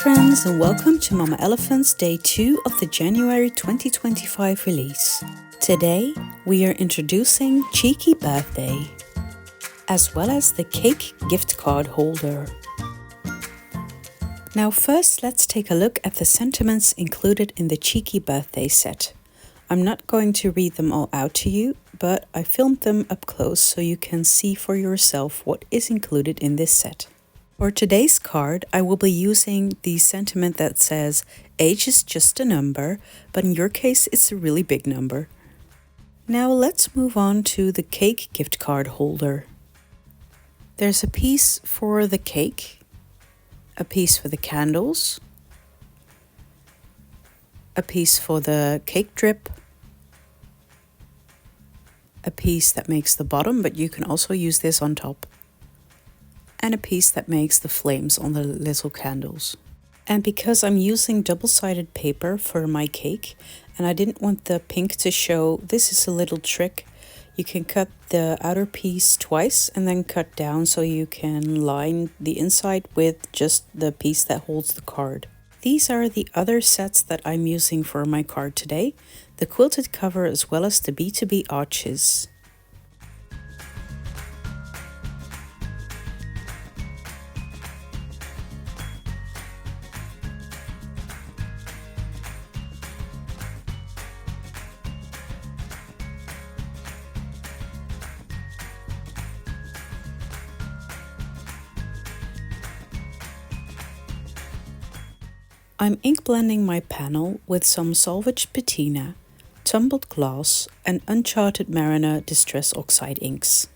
friends, and welcome to Mama Elephant's Day 2 of the January 2025 release. Today we are introducing Cheeky Birthday, as well as the cake gift card holder. Now first let's take a look at the sentiments included in the Cheeky Birthday set. I'm not going to read them all out to you, but I filmed them up close so you can see for yourself what is included in this set. For today's card, I will be using the sentiment that says, age is just a number, but in your case, it's a really big number. Now let's move on to the cake gift card holder. There's a piece for the cake, a piece for the candles, a piece for the cake drip, a piece that makes the bottom, but you can also use this on top, and a piece that makes the flames on the little candles. And because I'm using double-sided paper for my cake and I didn't want the pink to show, this is a little trick. You can cut the outer piece twice and then cut down so you can line the inside with just the piece that holds the card. These are the other sets that I'm using for my card today, the quilted cover as well as the B2B arches. I'm ink blending my panel with some Salvaged Patina, Tumbled glass and Uncharted Mariner Distress Oxide inks.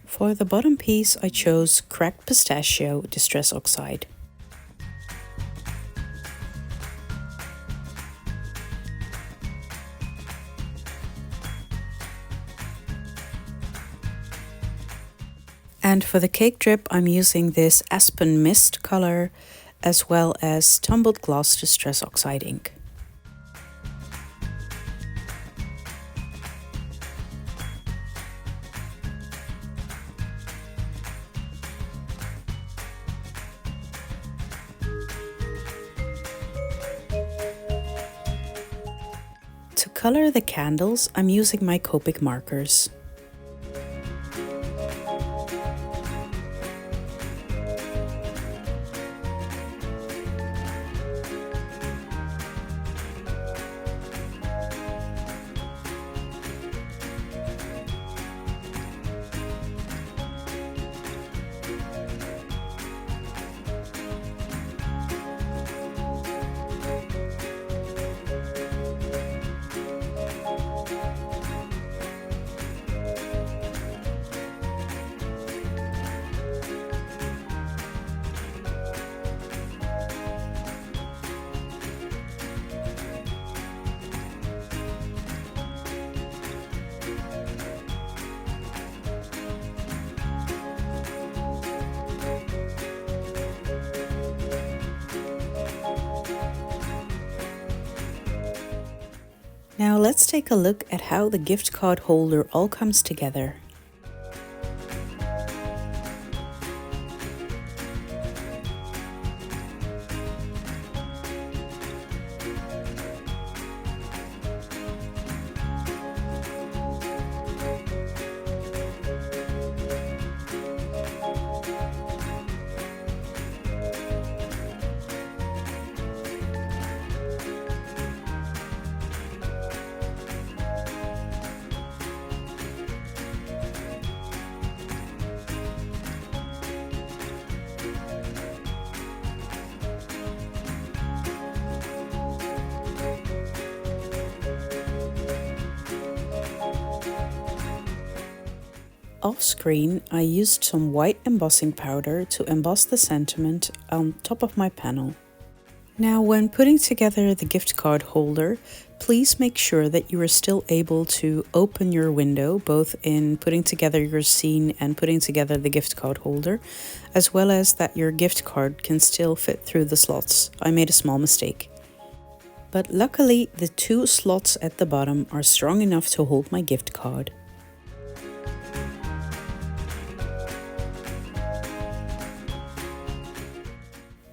For the bottom piece I chose Cracked Pistachio Distress Oxide. And for the cake drip, I'm using this Aspen Mist color as well as Tumbled Glass Distress Oxide ink. To color the candles, I'm using my Copic markers. Now let's take a look at how the gift card holder all comes together. Off screen, I used some white embossing powder to emboss the sentiment on top of my panel. Now when putting together the gift card holder, please make sure that you are still able to open your window, both in putting together your scene and putting together the gift card holder, as well as that your gift card can still fit through the slots. I made a small mistake. but luckily the 2 slots at the bottom are strong enough to hold my gift card.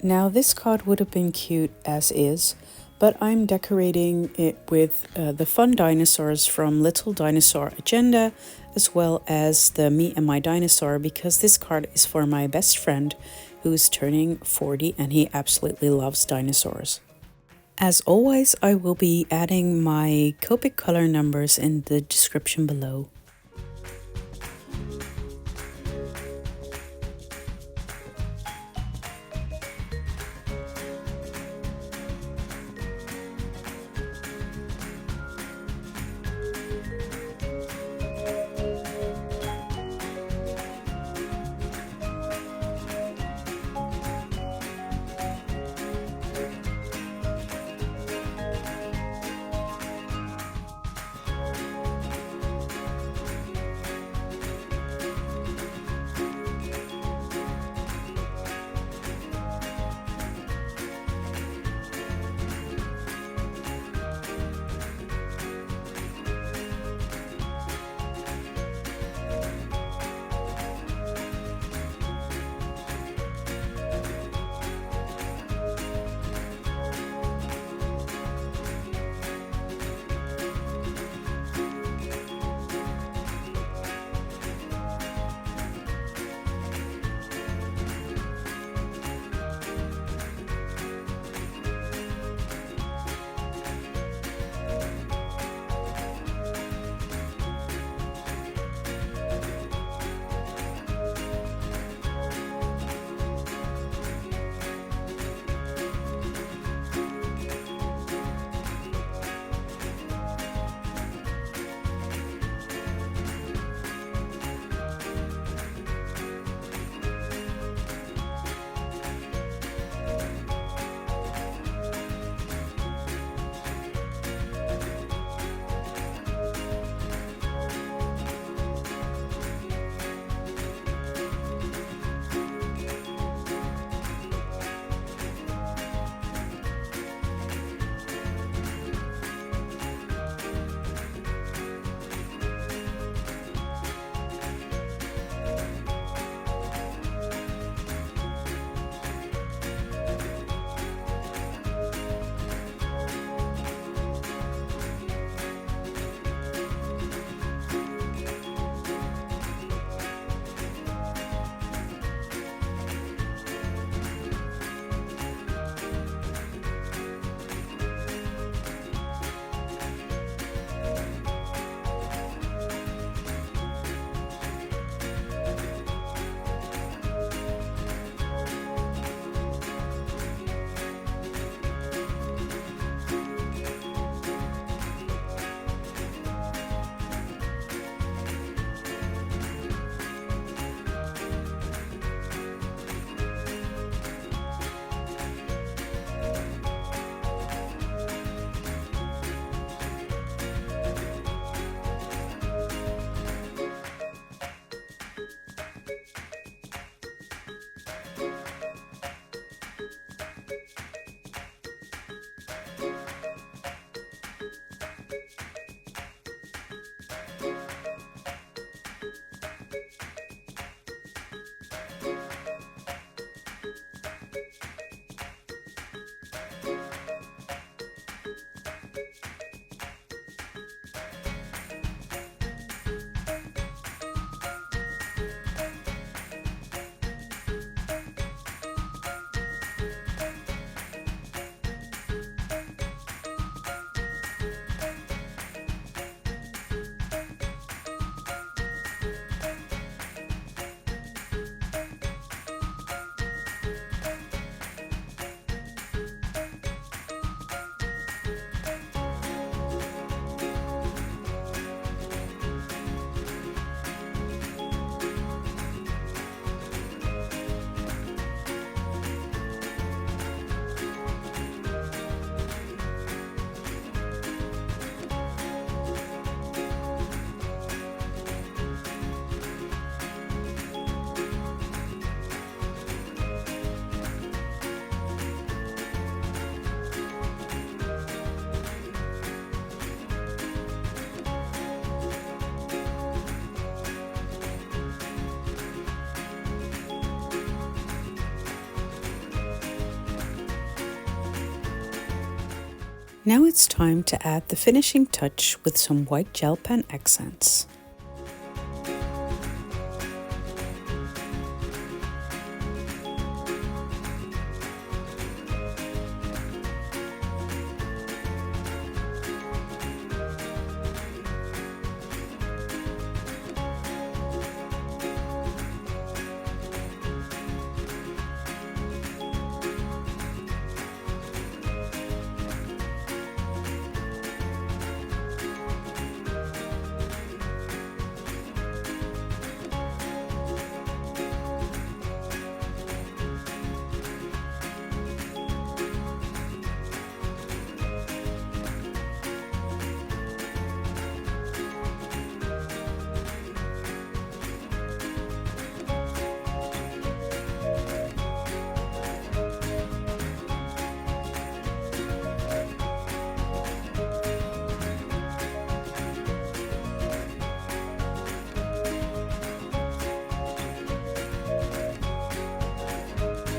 Now this card would have been cute as is, but I'm decorating it with the fun dinosaurs from Little Dinosaur Agenda, as well as the Me and My Dinosaur, because this card is for my best friend who's turning 40 and he absolutely loves dinosaurs. As always, I will be adding my Copic color numbers in the description below. Now it's time to add the finishing touch with some white gel pen accents.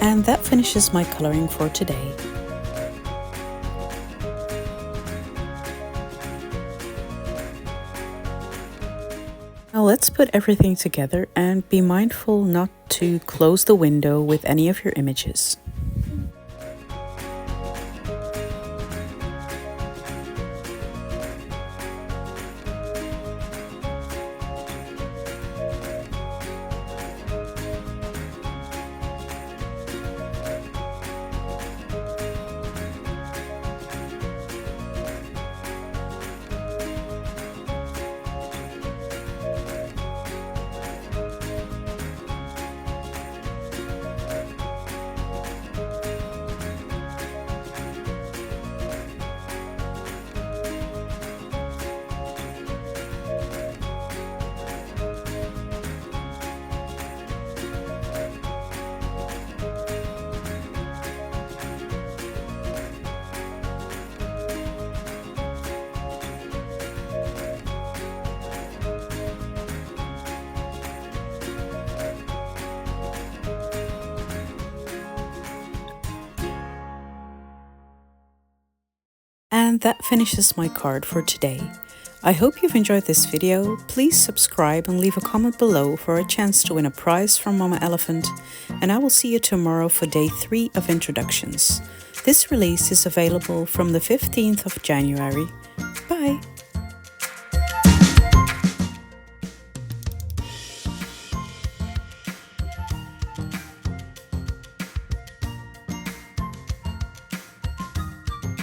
And that finishes my coloring for today. Now let's put everything together and be mindful not to close the window with any of your images. And that finishes my card for today. I hope you've enjoyed this video. Please subscribe and leave a comment below for a chance to win a prize from Mama Elephant, and I will see you tomorrow for day 3 of introductions. This release is available from the 15th of January. Bye!